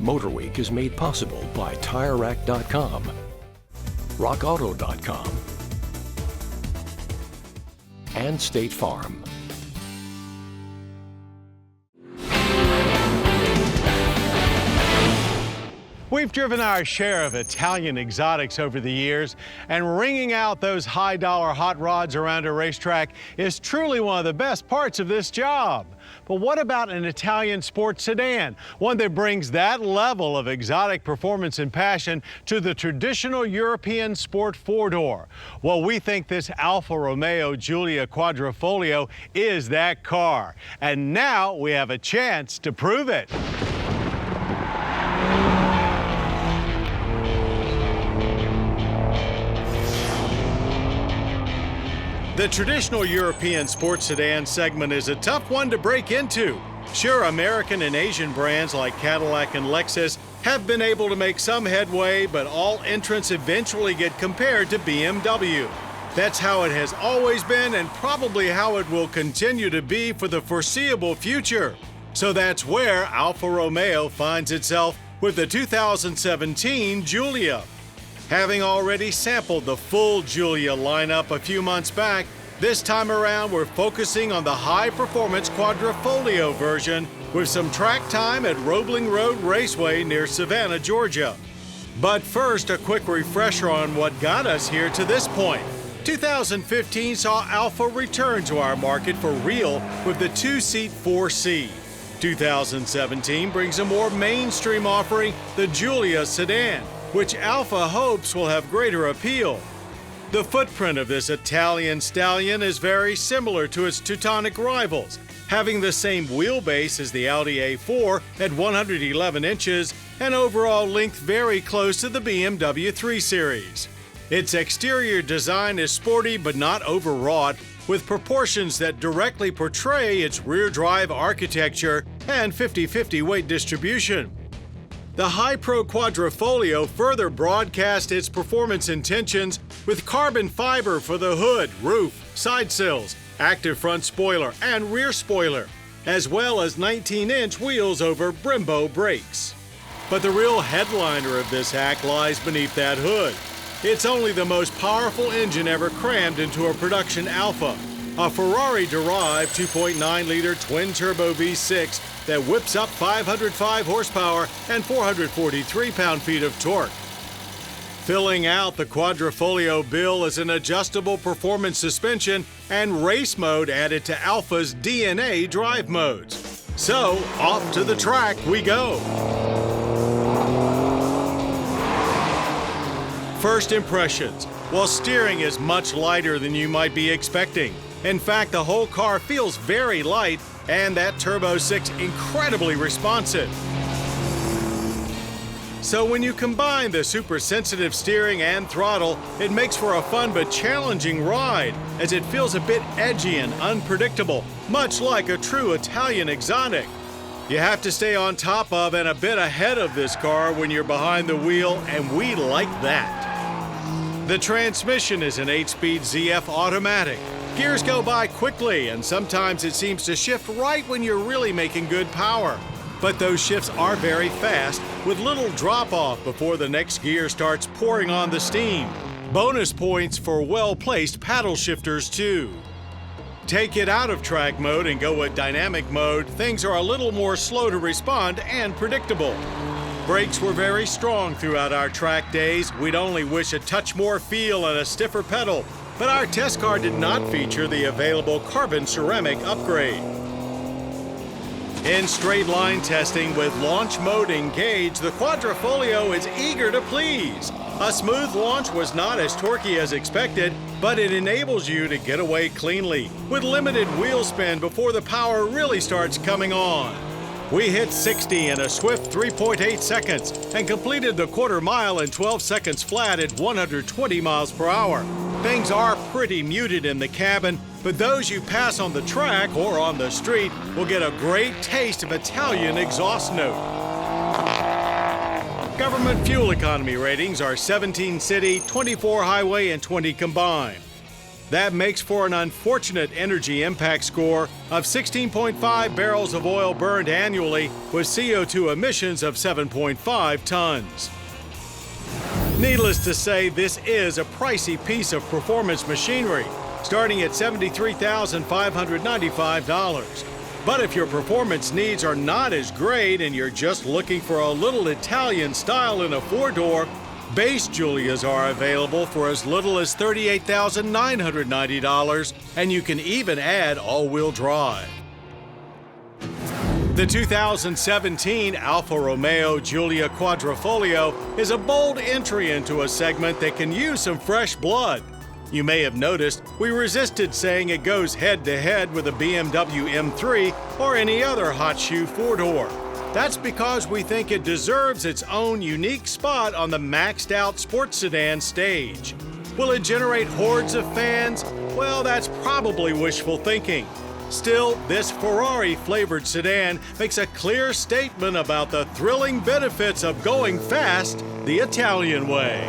MotorWeek is made possible by TireRack.com, RockAuto.com, and State Farm. We've driven our share of Italian exotics over the years, and wringing out those high-dollar hot rods around a racetrack is truly one of the best parts of this job. But what about an Italian sports sedan, one that brings that level of exotic performance and passion to the traditional European sport four-door? Well, we think this Alfa Romeo Giulia Quadrifoglio is that car, and now we have a chance to prove it. The traditional European sports sedan segment is a tough one to break into. Sure, American and Asian brands like Cadillac and Lexus have been able to make some headway, but all entrants eventually get compared to BMW. That's how it has always been and probably how it will continue to be for the foreseeable future. So that's where Alfa Romeo finds itself with the 2017 Giulia. Having already sampled the full Giulia lineup a few months back, this time around we're focusing on the high-performance Quadrifoglio version with some track time at Roebling Road Raceway near Savannah, Georgia. But first, a quick refresher on what got us here to this point. 2015 saw Alfa return to our market for real with the two-seat 4C. 2017 brings a more mainstream offering, the Giulia sedan, which Alfa hopes will have greater appeal. The footprint of this Italian stallion is very similar to its Teutonic rivals, having the same wheelbase as the Audi A4 at 111 inches and overall length very close to the BMW 3 Series. Its exterior design is sporty but not overwrought, with proportions that directly portray its rear-drive architecture and 50-50 weight distribution. The Hi-Pro Quadrifoglio further broadcast its performance intentions with carbon fiber for the hood, roof, side sills, active front spoiler, and rear spoiler, as well as 19-inch wheels over Brembo brakes. But the real headliner of this act lies beneath that hood. It's only the most powerful engine ever crammed into a production Alfa, a Ferrari-derived 2.9-liter twin-turbo V6 that whips up 505 horsepower and 443 pound-feet of torque. Filling out the Quadrifoglio bill is an adjustable performance suspension and race mode added to Alfa's DNA drive modes. So, off to the track we go. First impressions. Well, steering is much lighter than you might be expecting. In fact, the whole car feels very light, and that Turbo 6 incredibly responsive. So when you combine the super sensitive steering and throttle, it makes for a fun but challenging ride, as it feels a bit edgy and unpredictable, much like a true Italian exotic. You have to stay on top of and a bit ahead of this car when you're behind the wheel, and we like that. The transmission is an 8-speed ZF automatic. Gears go by quickly, and sometimes it seems to shift right when you're really making good power. But those shifts are very fast, with little drop-off before the next gear starts pouring on the steam. Bonus points for well-placed paddle shifters, too. Take it out of track mode and go with dynamic mode, things are a little more slow to respond and predictable. Brakes were very strong throughout our track days. We'd only wish a touch more feel and a stiffer pedal, but our test car did not feature the available carbon ceramic upgrade. In straight line testing with launch mode engaged, the Quadrifoglio is eager to please. A smooth launch was not as torquey as expected, but it enables you to get away cleanly, with limited wheel spin before the power really starts coming on. We hit 60 in a swift 3.8 seconds and completed the quarter mile in 12 seconds flat at 120 miles per hour. Things are pretty muted in the cabin, but those you pass on the track or on the street will get a great taste of Italian exhaust note. Government fuel economy ratings are 17 city, 24 highway, and 20 combined. That makes for an unfortunate energy impact score of 16.5 barrels of oil burned annually with CO2 emissions of 7.5 tons. Needless to say, this is a pricey piece of performance machinery, starting at $73,595. But if your performance needs are not as great and you're just looking for a little Italian style in a four-door, base Giulias are available for as little as $38,990, and you can even add all-wheel drive. The 2017 Alfa Romeo Giulia Quadrifoglio is a bold entry into a segment that can use some fresh blood. You may have noticed we resisted saying it goes head-to-head with a BMW M3 or any other hot shoe four-door. That's because we think it deserves its own unique spot on the maxed-out sports sedan stage. Will it generate hordes of fans? Well, that's probably wishful thinking. Still, this Ferrari-flavored sedan makes a clear statement about the thrilling benefits of going fast the Italian way.